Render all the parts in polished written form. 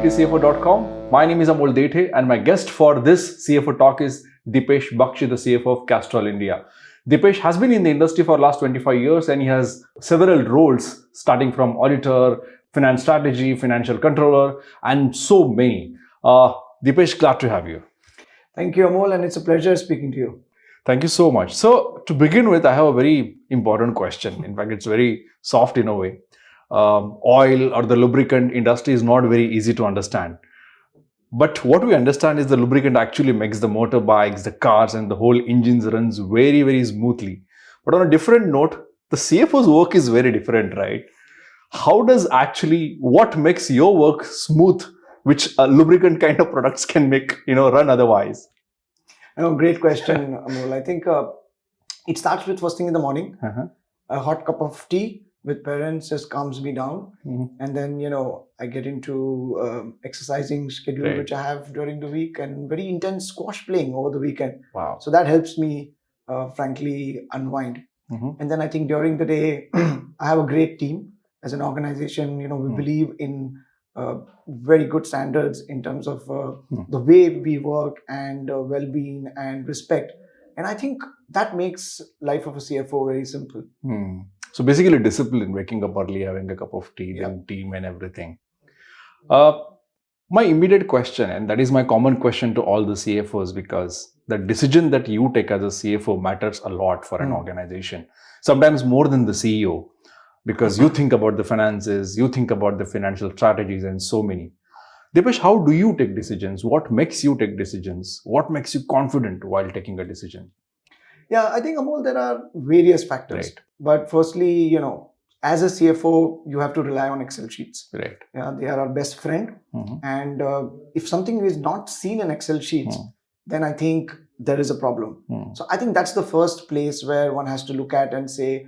ETCFO.com. My name is Amol Dethe and my guest for this CFO Talk is Deepesh Baxi, the CFO of Castrol India. Deepesh has been in the industry for the last 25 years and he has several roles starting from auditor, finance strategy, financial controller and so many. Deepesh, glad to have you. Thank you, Amol, and it's a pleasure speaking to you. Thank you so much. So to begin with, I have a very important question. In fact, it's very soft in a way. Oil or the lubricant industry is not very easy to understand. But what we understand is the lubricant actually makes the motorbikes, the cars and the whole engines runs very, very smoothly. But on a different note, the CFO's work is very different, right? What makes your work smooth, which a lubricant kind of products can make, run otherwise? Great question, Amol. I think it starts with first thing in the morning. A hot cup of tea with parents just calms me down. And then, I get into exercising schedule, Right. which I have during the week, and very intense squash playing over the weekend. Wow. So that helps me, frankly, unwind. And then I think during the day, I have a great team. As an organization, we believe in very good standards in terms of the way we work and well-being and respect. And I think that makes life of a CFO very simple. So basically discipline, waking up early, having a cup of tea, then team and everything. My immediate question, and that is my common question to all the CFOs, because the decision that you take as a CFO matters a lot for an organization, sometimes more than the CEO, because you think about the finances, you think about the financial strategies and so many. Deepesh, how do you take decisions? What makes you take decisions? What makes you confident while taking a decision? Yeah, I think, Amol, there are various factors. Right. But firstly, as a CFO, you have to rely on Excel sheets. Right. Yeah, they are our best friend. And if something is not seen in Excel sheets, then I think there is a problem. So I think that's the first place where one has to look at and say,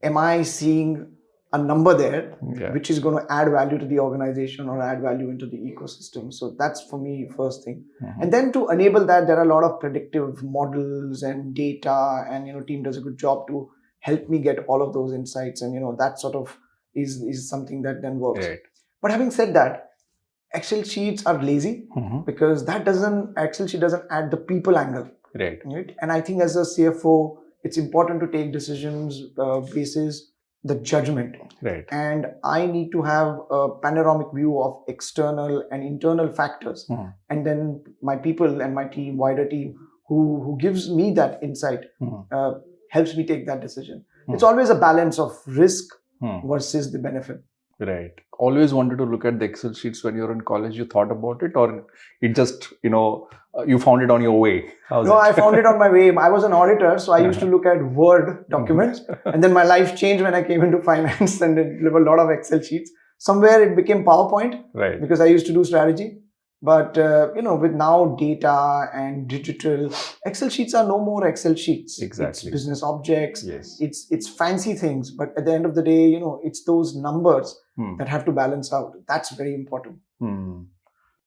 am I seeing a number there which is going to add value to the organization or add value into the ecosystem? So that's for me first thing. And then to enable that, there are a lot of predictive models and data, and team does a good job to help me get all of those insights, and that sort of is something that then works. Right. But having said that, Excel sheets are lazy because Excel sheet doesn't add the people angle. Right. And I think as a CFO, it's important to take decisions basis the judgment. Right. And I need to have a panoramic view of external and internal factors. And then my people and my team, wider team, who gives me that insight, helps me take that decision. It's always a balance of risk versus the benefit. Right. Always wanted to look at the Excel sheets when you were in college. You thought about it, or it just, you found it on your way? I found it on my way. I was an auditor, so I used to look at Word documents. And then my life changed when I came into finance, and there were a lot of Excel sheets. Somewhere it became PowerPoint, right, because I used to do strategy. But, with now data and digital, Excel sheets are no more Excel sheets. Exactly. It's business objects. Yes. It's fancy things. But at the end of the day, it's those numbers that have to balance out. That's very important.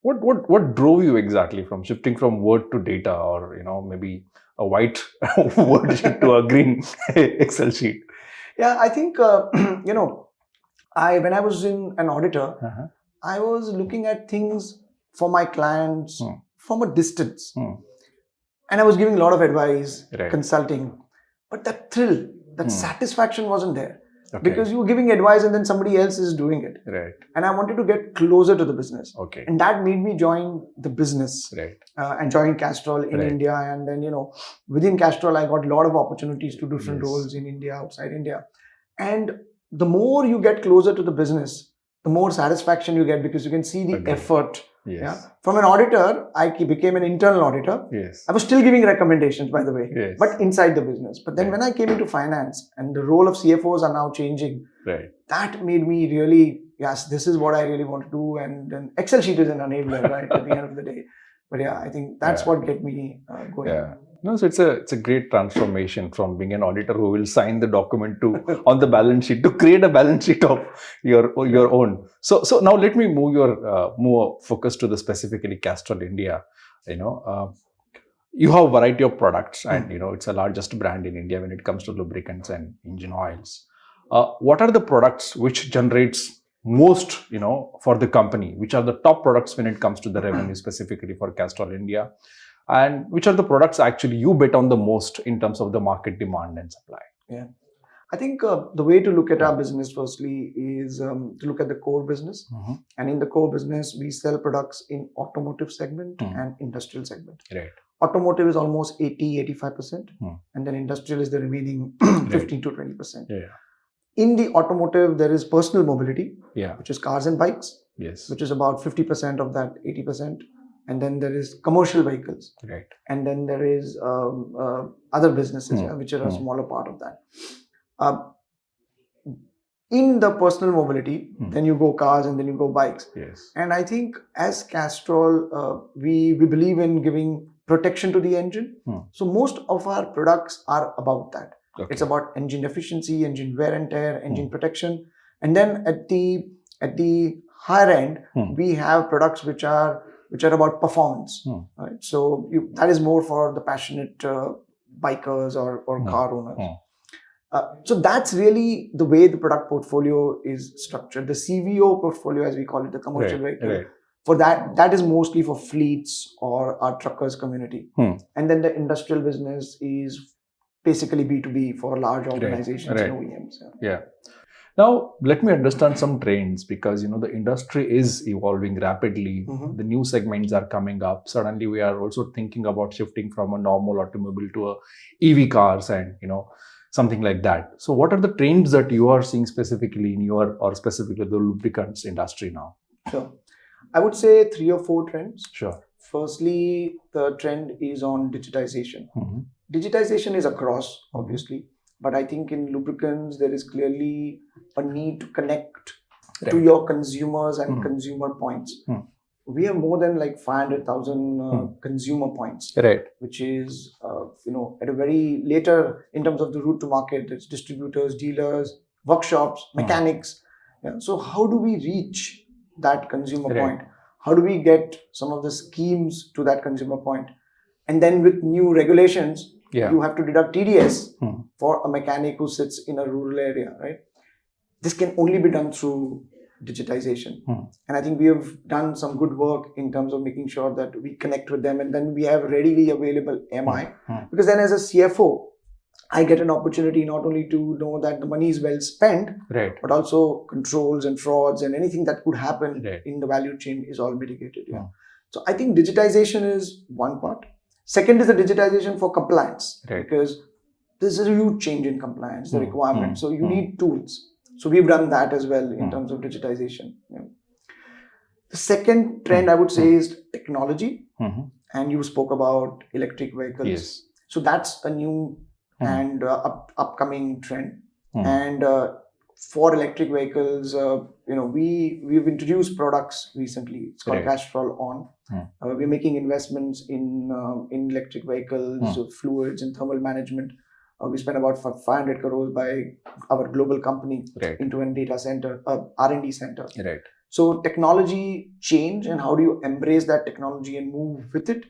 What drove you exactly from shifting from Word to data, or, maybe a white Word sheet to a green Excel sheet? Yeah, I think, when I was in an auditor, I was looking at things for my clients from a distance. And I was giving a lot of advice, consulting. But that thrill, that satisfaction wasn't there. Okay. Because you were giving advice and then somebody else is doing it. Right. And I wanted to get closer to the business. Okay. And that made me join the business. Right. And join Castrol in India. And then, within Castrol, I got a lot of opportunities to different roles in India, outside India. And the more you get closer to the business, the more satisfaction you get, because you can see the effort. Yes. Yeah. From an auditor, I became an internal auditor. Yes. I was still giving recommendations, by the way, yes, but inside the business. But then when I came into finance and the role of CFOs are now changing, that made me really, yes, this is what I really want to do. And then Excel sheet is an enabler, right, at the end of the day. But yeah, I think that's what get me going. Yeah. No, so it's a great transformation from being an auditor who will sign the document to on the balance sheet to create a balance sheet of your own. So now let me move your focus to the specifically Castrol India. You have a variety of products, and it's the largest brand in India when it comes to lubricants and engine oils. What are the products which generates most, for the company? Which are the top products when it comes to the revenue specifically for Castrol India? And which are the products actually you bet on the most in terms of the market demand and supply? Yeah. I think the way to look at our business firstly is to look at the core business. And in the core business, we sell products in automotive segment and industrial segment. Right. Automotive is almost 80-85%, and then industrial is the remaining 15 to 20%. Yeah. In the automotive, there is personal mobility, Yeah. which is cars and bikes, Yes. which is about 50% of that 80%. And then there is commercial vehicles. Right. And then there is other businesses, which are a smaller part of that. In the personal mobility, then you go cars and then you go bikes. Yes. And I think as Castrol, we believe in giving protection to the engine. So most of our products are about that. Okay. It's about engine efficiency, engine wear and tear, engine protection. And then at the higher end, we have products which are about performance. Right? So that is more for the passionate bikers or car owners. So that's really the way the product portfolio is structured. The CVO portfolio, as we call it, the commercial vehicle, for that is mostly for fleets or our truckers community. And then the industrial business is basically B2B for large organizations and OEMs. Yeah. Now, let me understand some trends, because the industry is evolving rapidly. The new segments are coming up. Suddenly, we are also thinking about shifting from a normal automobile to a EV cars and something like that. So, what are the trends that you are seeing specifically in your, or specifically the lubricants industry now? Sure, I would say 3 or 4 trends. Sure. Firstly, the trend is on digitization. Digitization is across, obviously. But I think in lubricants, there is clearly a need to connect to your consumers and consumer points. We have more than like 500,000 consumer points, which is, at a very later in terms of the route to market. There's distributors, dealers, workshops, mechanics. Yeah. So how do we reach that consumer point? How do we get some of the schemes to that consumer point? And then with new regulations, you have to deduct TDS for a mechanic who sits in a rural area, right? This can only be done through digitization. And I think we have done some good work in terms of making sure that we connect with them, and then we have readily available MI. Because then as a CFO, I get an opportunity not only to know that the money is well spent, but also controls and frauds and anything that could happen in the value chain is all mitigated. So I think digitization is one part. Second is the digitization for compliance, because this is a huge change in compliance, the requirement. So you need tools. So we've done that as well in terms of digitization. The second trend I would say is technology. And you spoke about electric vehicles. Yes. So that's a new and upcoming trend. And for electric vehicles, we've introduced products recently. It's called Castrol On. We're making investments in electric vehicles, fluids and thermal management. We spent about 500 crores by our global company into a data center, R&D center. So technology change and how do you embrace that technology and move with it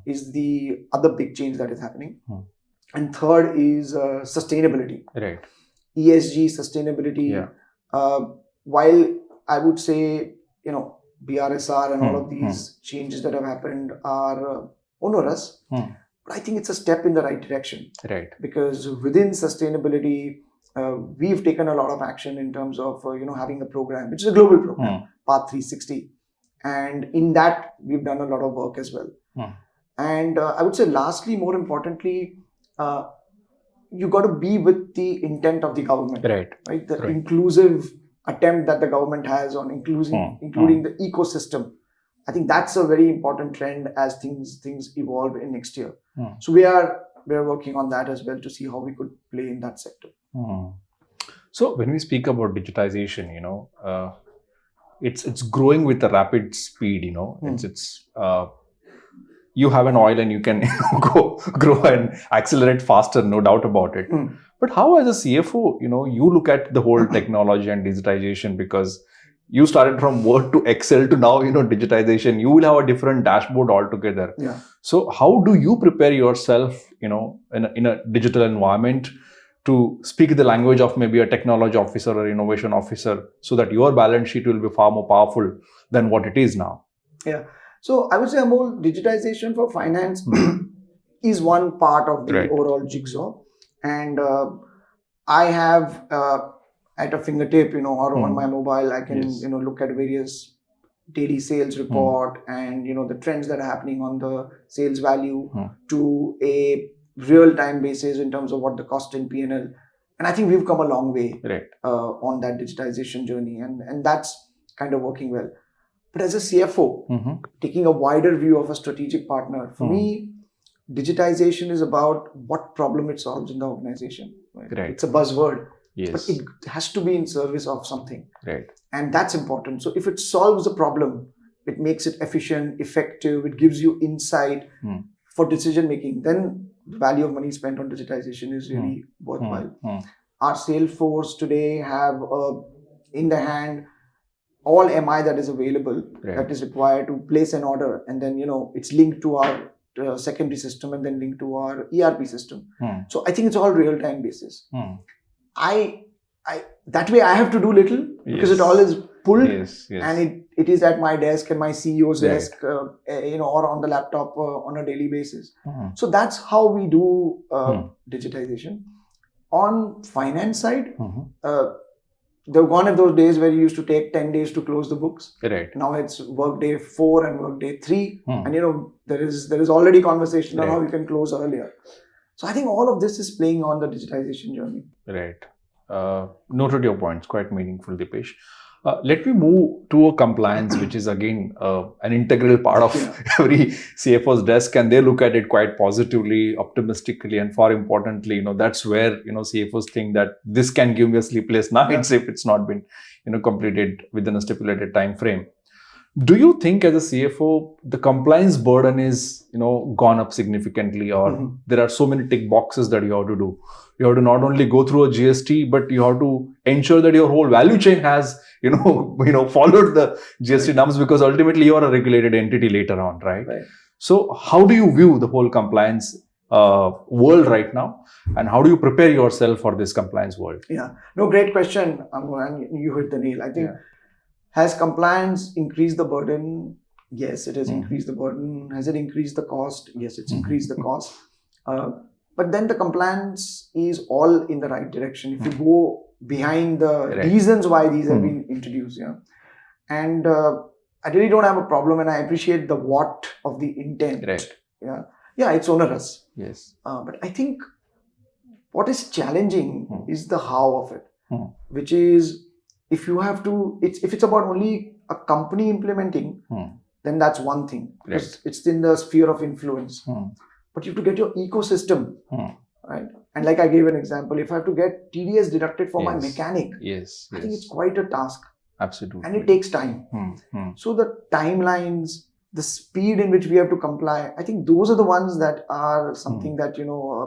is the other big change that is happening. And third is sustainability. ESG, sustainability. While I would say, BRSR and all of these changes that have happened are onerous, but I think it's a step in the right direction. Because within sustainability, we've taken a lot of action in terms of, having a program, which is a global program, Path 360. And in that, we've done a lot of work as well. And I would say lastly, more importantly, you got to be with the intent of the government, right? The inclusive attempt that the government has on including the ecosystem. I think that's a very important trend as things evolve in next year. So we are working on that as well to see how we could play in that sector. So when we speak about digitization, it's growing with a rapid speed. It's you have an oil and you can grow and accelerate faster, no doubt about it. But how, as a CFO, you look at the whole technology and digitization, because you started from Word to Excel to now, digitization. You will have a different dashboard altogether. So how do you prepare yourself, in a digital environment? to speak the language of maybe a technology officer or innovation officer, so that your balance sheet will be far more powerful than what it is now? Yeah. So I would say, Amol, digitization for finance is one part of the overall jigsaw. And I have at a fingertip, or on my mobile, I can, look at various daily sales report and, the trends that are happening on the sales value to a real-time basis in terms of what the cost in P&L. And I think we've come a long way on that digitization journey. And that's kind of working well. But as a CFO, taking a wider view of a strategic partner, for me, digitization is about what problem it solves in the organization. Right? It's a buzzword, but it has to be in service of something. And that's important. So if it solves a problem, it makes it efficient, effective, it gives you insight for decision making, then the value of money spent on digitization is really worthwhile. Our sales force today have in the hand all MI that is available, that is required to place an order, and then it's linked to our secondary system and then linked to our ERP system. So I think it's all real-time basis. I that way I have to do little because it all is pulled and it is at my desk and my CEO's desk, or on the laptop on a daily basis. So that's how we do digitization. On finance side, there gone are those days where you used to take 10 days to close the books. Now it's workday 4 and workday 3. And there is already conversation on how you can close earlier. So I think all of this is playing on the digitization journey. Noted your points, quite meaningful, Deepesh. Let me move to a compliance, which is again an integral part of every CFO's desk, and they look at it quite positively, optimistically, and far importantly, that's where CFOs think that this can give me a sleepless nights if it's not been completed within a stipulated time frame. Do you think as a CFO the compliance burden is gone up significantly, or there are so many tick boxes that you have to do? You have to not only go through a GST, but you have to ensure that your whole value chain has followed the GST norms, because ultimately you are a regulated entity later on, right? So how do you view the whole compliance world right now, and how do you prepare yourself for this compliance world? Great question, and you hit the nail. I think has compliance increased the burden? Yes, it has increased the burden. Has it increased the cost? Yes, it's increased the cost. But then the compliance is all in the right direction if you go behind the reasons why these have been introduced. And I really don't have a problem, and I appreciate the what of the intent. It's onerous. But I think what is challenging is the how of it, which is if you have to, if it's about only a company implementing, then that's one thing. Because it's in the sphere of influence. But you have to get your ecosystem, right? And like I gave an example, if I have to get TDS deducted for my mechanic, I think it's quite a task. Absolutely. And it takes time. So the timelines, the speed in which we have to comply, I think those are the ones that are something that,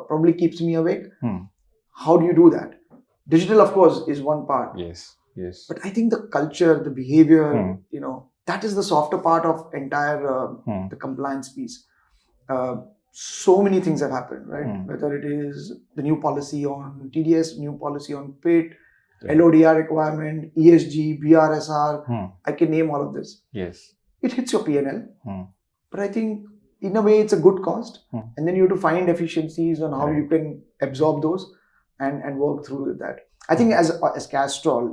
probably keeps me awake. How do you do that? Digital, of course, is one part. But I think the culture, the behavior, that is the softer part of entire the compliance piece. So many things have happened, right? Whether it is the new policy on TDS, new policy on PIT, LODR requirement, ESG, BRSR, I can name all of this. It hits your P&L, but I think in a way it's a good cost, and then you have to find efficiencies on how you can absorb those and work through with that. I think as Castrol,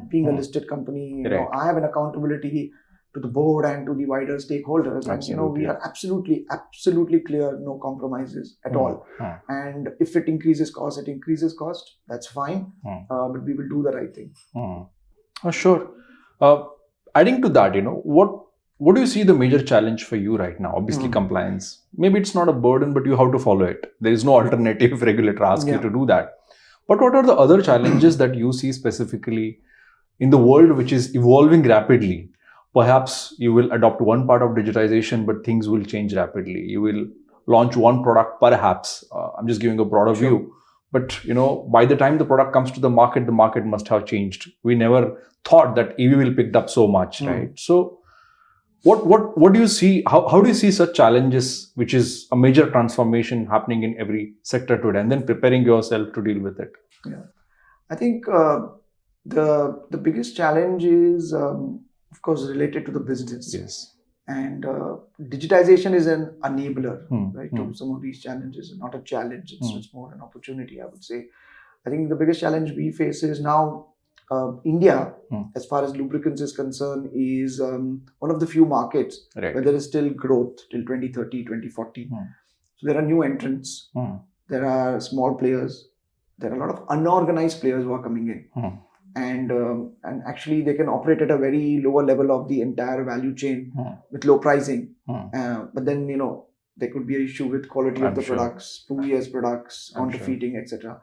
being a listed company, I have an accountability to the board and to the wider stakeholders. And, we are absolutely clear, no compromises at all. And if it increases cost, it increases cost. That's fine. But we will do the right thing. Sure. Adding to that, what do you see the major challenge for you right now? Obviously, compliance. Maybe it's not a burden, but you have to follow it. There is no alternative if regulator asks you to do that. But what are the other challenges that you see specifically in the world which is evolving rapidly? Perhaps you will adopt one part of digitization, but things will change rapidly. You will launch one product, perhaps. I'm just giving a broader view. But, by the time the product comes to the market must have changed. We never thought that EV will pick up so much, right? So What do you see? How do you see such challenges, which is a major transformation happening in every sector today, and then preparing yourself to deal with it? Yeah, I think the biggest challenge is, of course, related to the business. Yes. And digitization is an enabler, right, to some of these challenges. Not a challenge; it's more an opportunity, I would say. I think the biggest challenge we face is now India, as far as lubricants is concerned, is one of the few markets where there is still growth till 2030, 2040. So there are new entrants, there are small players, there are a lot of unorganized players who are coming in. And actually they can operate at a very lower level of the entire value chain with low pricing. But then, there could be an issue with quality of the products, 2 years products, counterfeiting, etc.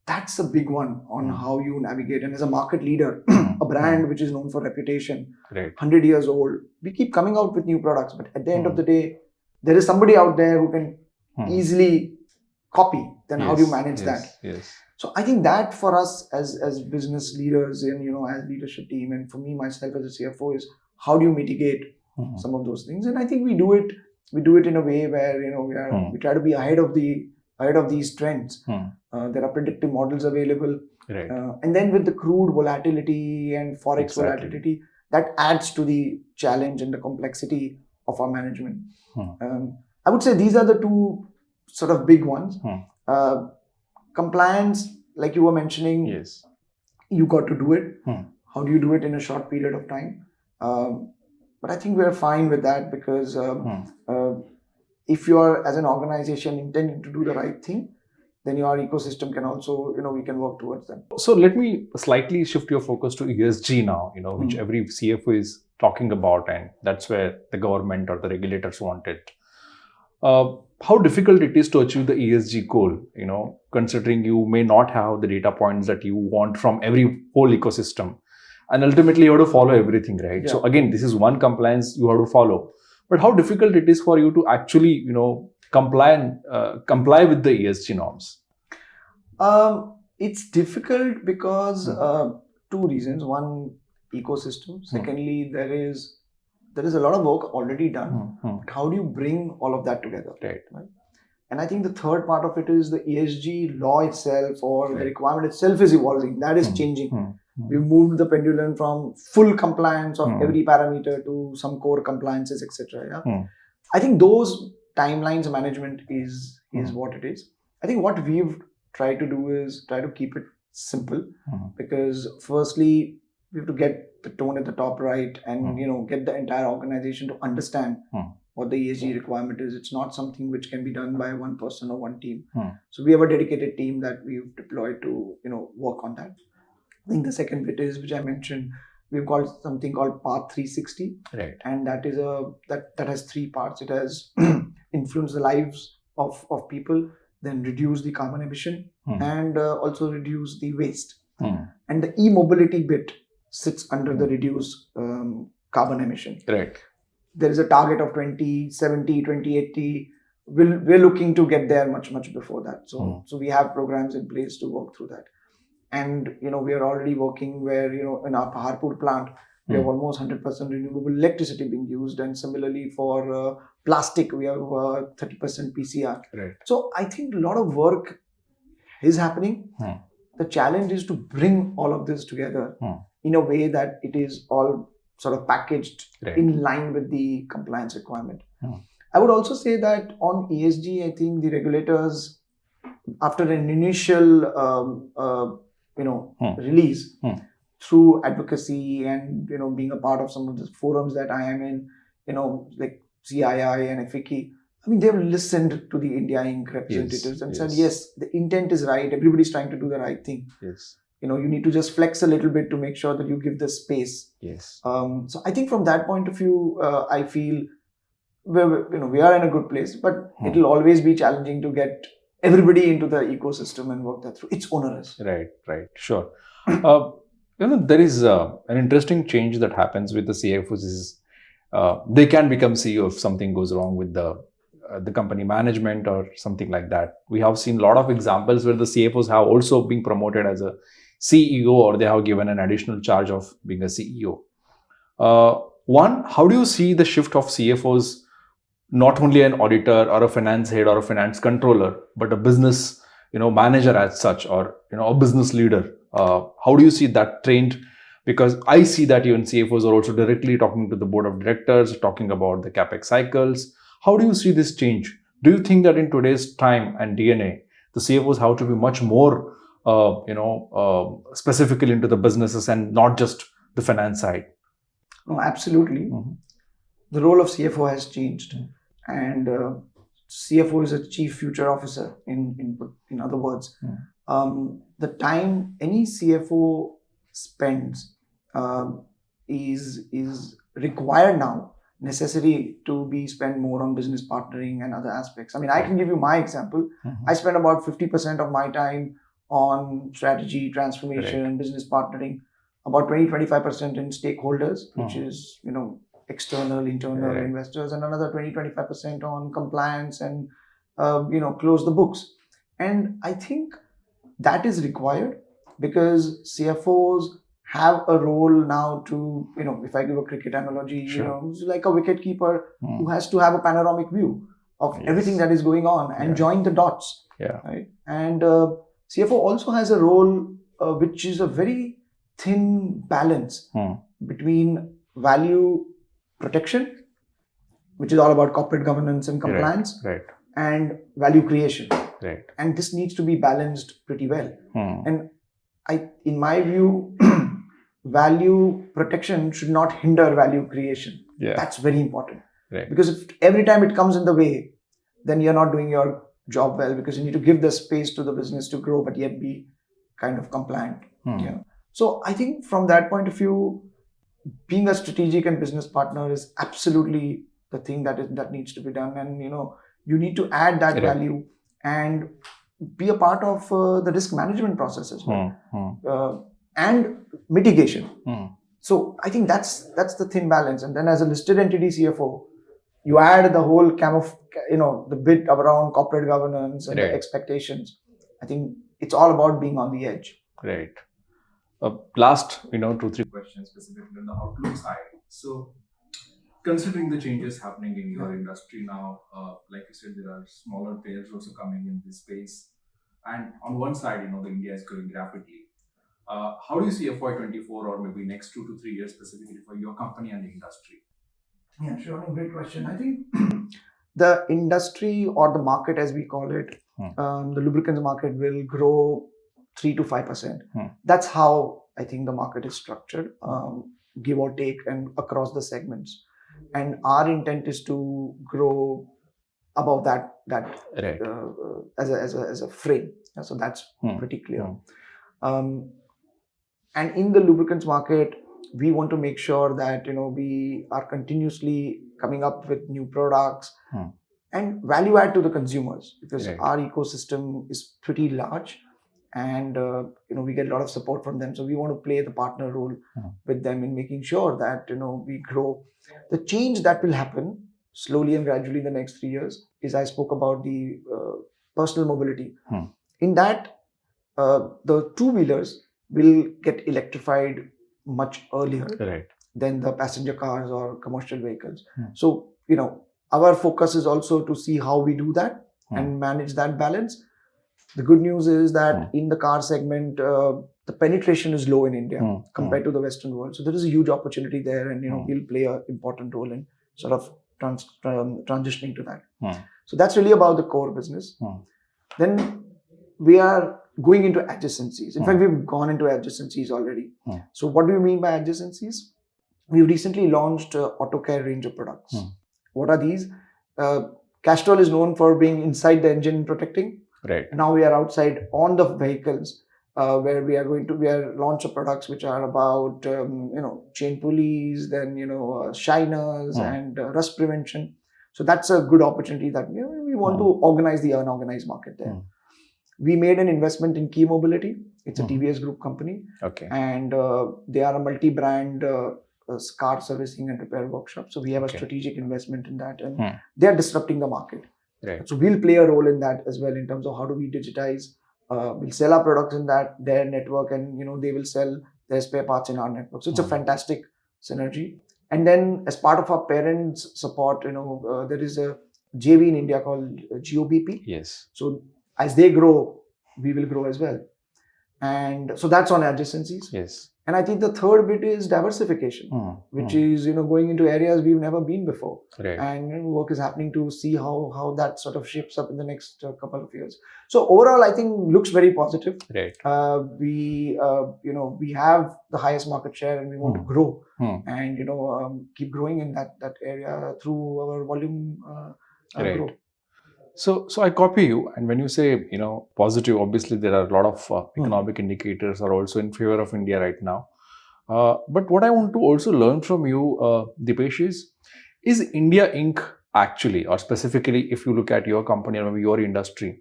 That's a big one on how you navigate. And as a market leader, a brand which is known for reputation, 100 years old, we keep coming out with new products. But at the end of the day, there is somebody out there who can easily copy. Then how do you manage that? Yes. So I think that for us as business leaders and, as leadership team, and for me, myself as a CFO, is how do you mitigate some of those things? And I think we do it in a way where, we try to be ahead of these trends. There are predictive models available. And then with the crude volatility and forex volatility, that adds to the challenge and the complexity of our management. I would say these are the two sort of big ones. Compliance, like you were mentioning, you got to do it. How do you do it in a short period of time? But I think we're fine with that, because if you are, as an organization, intending to do the right thing, then your ecosystem can also, we can work towards them. So let me slightly shift your focus to ESG now, which every CFO is talking about, and that's where the government or the regulators want it. How difficult it is to achieve the ESG goal, considering you may not have the data points that you want from every whole ecosystem. And ultimately, you have to follow everything, right? Yeah. So again, this is one compliance you have to follow. But how difficult it is for you to actually, comply with the ESG norms? It's difficult because two reasons. One, ecosystem. Secondly, there is a lot of work already done. But how do you bring all of that together? Right. And I think the third part of it is the ESG law itself, or the requirement itself, is evolving. That is changing. We've moved the pendulum from full compliance of every parameter to some core compliances, etc. I think those timelines management is what it is. I think what we've tried to do is try to keep it simple, because firstly, we have to get the tone at the top right, and get the entire organization to understand what the ESG requirement is. It's not something which can be done by one person or one team. So we have a dedicated team that we've deployed to work on that. I think the second bit is, which I mentioned, we've got something called Path 360, and that is that has three parts. It has influence the lives of people, then reduce the carbon emission, and also reduce the waste. And the e-mobility bit sits under the reduce carbon emission. There is a target of 2070, 2080. We're looking to get there much before that. So we have programs in place to work through that. And we are already working where in our Paharpur plant we have almost 100% renewable electricity being used, and similarly for plastic we have 30% PCR. So I think a lot of work is happening. The challenge is to bring all of this together in a way that it is all sort of packaged in line with the compliance requirement. I would also say that on ESG, I think the regulators, after an initial release through advocacy and being a part of some of the forums that I am in, like CII and FICI, I mean, they've listened to the India Inc. representatives and said, yes, the intent is right. Everybody's trying to do the right thing. You need to just flex a little bit to make sure that you give the space. So I think from that point of view, I feel we are in a good place, but it'll always be challenging to get everybody into the ecosystem and work that through. It's onerous. Right. Sure. There is an interesting change that happens with the CFOs is they can become CEO if something goes wrong with the company management or something like that. We have seen a lot of examples where the CFOs have also been promoted as a CEO, or they have given an additional charge of being a CEO. One, how do you see the shift of CFOs, not only an auditor or a finance head or a finance controller, but a business, manager as such, or a business leader? How do you see that trend? Because I see that even CFOs are also directly talking to the board of directors, talking about the capex cycles. How do you see this change? Do you think that in today's time and DNA, the CFOs have to be much more, specifically into the businesses and not just the finance side? No, absolutely. The role of CFO has changed, and CFO is a chief future officer. In other words, the time any CFO spends is required now, necessary to be spent more on business partnering and other aspects. I mean, I can give you my example. I spend about 50% of my time on strategy, transformation, business partnering, about 20-25% in stakeholders, which is, external, internal investors, and another 20-25% on compliance and, close the books. And I think that is required because CFOs have a role now to, if I give a cricket analogy, it's like a wicket keeper who has to have a panoramic view of everything that is going on and join the dots. Right? And CFO also has a role which is a very thin balance between value protection, which is all about corporate governance and compliance, and value creation. And this needs to be balanced pretty well. And in my view, value protection should not hinder value creation. That's very important. Because if every time it comes in the way, then you're not doing your job well, because you need to give the space to the business to grow, but yet be kind of compliant. So I think from that point of view, being a strategic and business partner is absolutely the thing that needs to be done. And, you need to add that value and be a part of the risk management process as well, and mitigation. So I think that's the thin balance. And then as a listed entity CFO, you add the whole the bit around corporate governance and the expectations. I think it's all about being on the edge. Last, 2-3 questions specifically on the outlook side. So, considering the changes happening in your industry now, like you said, there are smaller players also coming in this space, and on one side, the India is growing rapidly. How do you see FY24 or maybe next 2 to 3 years specifically for your company and the industry? Yeah, sure. No, great question. I think the industry, or the market as we call it, the lubricants market will grow 3 to 5%. That's how I think the market is structured, give or take, and across the segments. And our intent is to grow above that as a frame. So that's pretty clear. And in the lubricants market, we want to make sure that we are continuously coming up with new products and value add to the consumers, because our ecosystem is pretty large, and we get a lot of support from them. So we want to play the partner role with them in making sure that we grow. The change that will happen slowly and gradually in the next 3 years is, I spoke about the personal mobility. In that, the two-wheelers will get electrified much earlier than the passenger cars or commercial vehicles. So, our focus is also to see how we do that and manage that balance. The good news is that in the car segment, the penetration is low in India compared to the Western world. So there is a huge opportunity there, and we'll play an important role in sort of transitioning to that. So that's really about the core business. Then we are going into adjacencies. In fact, we've gone into adjacencies already. So what do you mean by adjacencies? We recently launched auto care range of products. What are these? Castrol is known for being inside the engine protecting. Now we are outside on the vehicles, where we are launch of products which are about chain pulleys, then shiners and rust prevention. So that's a good opportunity that we want to organize the unorganized market there. We made an investment in Key Mobility. It's a TVS Group company, and they are a multi-brand car servicing and repair workshop. So we have a strategic investment in that, and they are disrupting the market. So we'll play a role in that as well, in terms of how do we digitize. We'll sell our products in their network, and they will sell their spare parts in our network. So it's a fantastic synergy. And then as part of our parents' support, there is a JV in India called GOBP. Yes. So as they grow, we will grow as well. And so that's on adjacencies. Yes. And I think the third bit is diversification, which is going into areas we've never been before. Right. And work is happening to see how that sort of shapes up in the next couple of years. So overall, I think looks very positive. Right. We have the highest market share, and we want to grow and keep growing in that area through our volume Right. growth. So I copy you. And when you say, positive, obviously there are a lot of economic indicators are also in favor of India right now. But what I want to also learn from you, Deepesh, is India Inc. actually, or specifically if you look at your company or maybe your industry,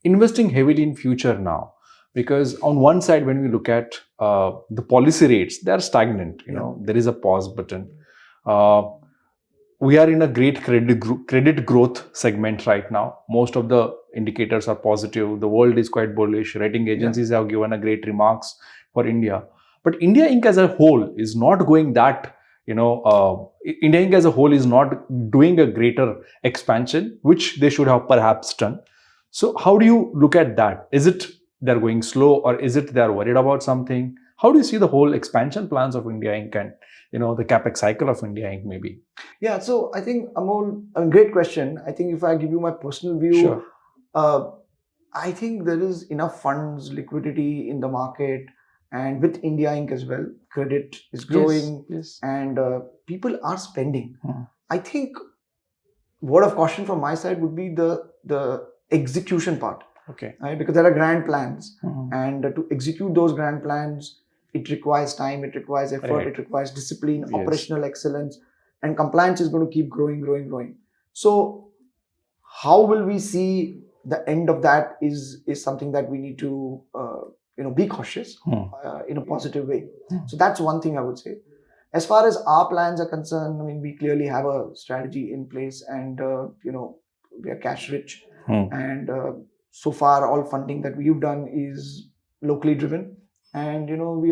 investing heavily in future now? Because on one side, when we look at the policy rates, they are stagnant. There is a pause button. We are in a great credit growth segment right now. Most of the indicators are positive. The world is quite bullish. Rating agencies have given a great remarks for India. But India Inc. as a whole is not going that, India Inc. as a whole is not doing a greater expansion, which they should have perhaps done. So how do you look at that? Is it they're going slow, or is it they're worried about something? How do you see the whole expansion plans of India Inc. and the capex cycle of India Inc. maybe? Yeah, so I think, Amol, a great question. I think if I give you my personal view, Sure. I think there is enough funds, liquidity in the market, and with India Inc. as well, credit is growing, Yes. and people are spending. I think word of caution from my side would be the execution part. Okay. Right? Because there are grand plans, and to execute those grand plans, it requires time, it requires effort, Right. it requires discipline, Yes. operational excellence, and compliance is going to keep growing. So how will we see the end of that is something that we need to be cautious in a positive way. So that's one thing I would say. As far as our plans are concerned, I mean, we clearly have a strategy in place, and we are cash rich, and so far all funding that we've done is locally driven. And we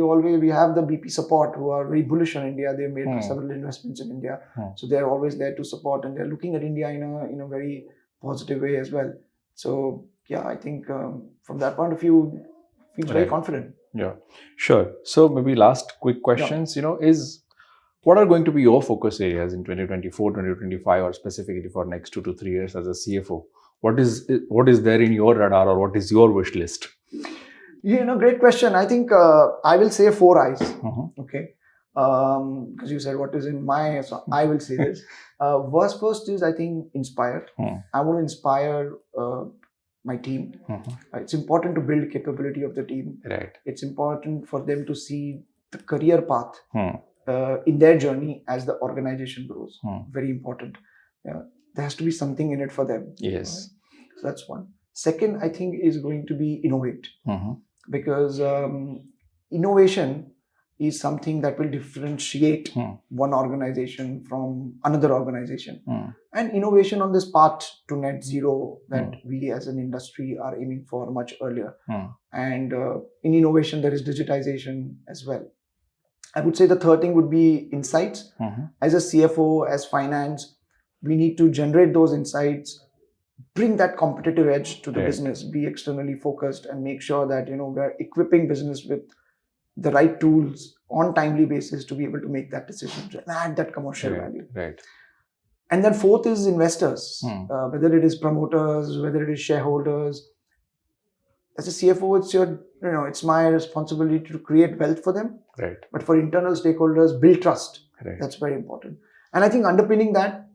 have the BP support, who are very bullish on India. They've made several investments in India, so they're always there to support, and they're looking at India in a very positive way as well. So yeah, I think from that point of view, feels very confident. Yeah, sure. So maybe last quick questions, is what are going to be your focus areas in 2024, 2025, or specifically for next 2 to 3 years as a CFO? What is there in your radar, or what is your wish list? Great question. I think I will say 4 I's. Okay. Because you said what is in my, so I will say this. First is, I think, inspire. I want to inspire my team. It's important to build capability of the team. Right. It's important for them to see the career path in their journey as the organization grows. Very important. There has to be something in it for them. Yes. Right? So that's one. Second, I think, is going to be innovate. Because innovation is something that will differentiate one organization from another organization. And innovation on this path to net zero that we as an industry are aiming for much earlier. And in innovation, there is digitization as well. I would say the third thing would be insights. As a CFO, as finance, we need to generate those insights, bring that competitive edge to the business, be externally focused, and make sure that we're equipping business with the right tools on timely basis to be able to make that decision and add that commercial value. Right. And then fourth is investors, whether it is promoters, whether it is shareholders. As a CFO, it's my responsibility to create wealth for them. Right. But for internal stakeholders, build trust. Right. That's very important. And I think underpinning that,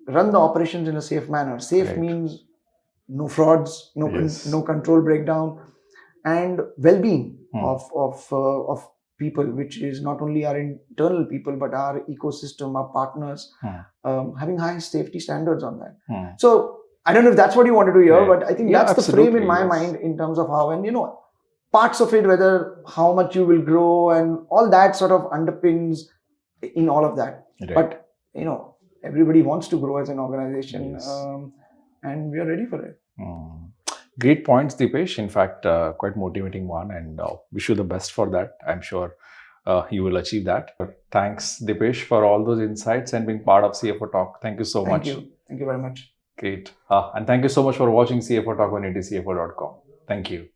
run the operations in a safe manner. Safe means no frauds, no control breakdown, and well-being of people, which is not only our internal people but our ecosystem, our partners, having high safety standards on that. So I don't know if that's what you wanted to hear, but I think that's the frame in my mind in terms of how, and parts of it, whether how much you will grow and all that sort of underpins in all of that. But everybody wants to grow as an organization, and we are ready for it. Great points, Deepesh. In fact, quite motivating one, and wish you the best for that. I'm sure you will achieve that. Thanks, Deepesh, for all those insights and being part of CFO Talk. Thank you so much. Thank you very much. Great. And thank you so much for watching CFO Talk on ETCFO.com. Thank you.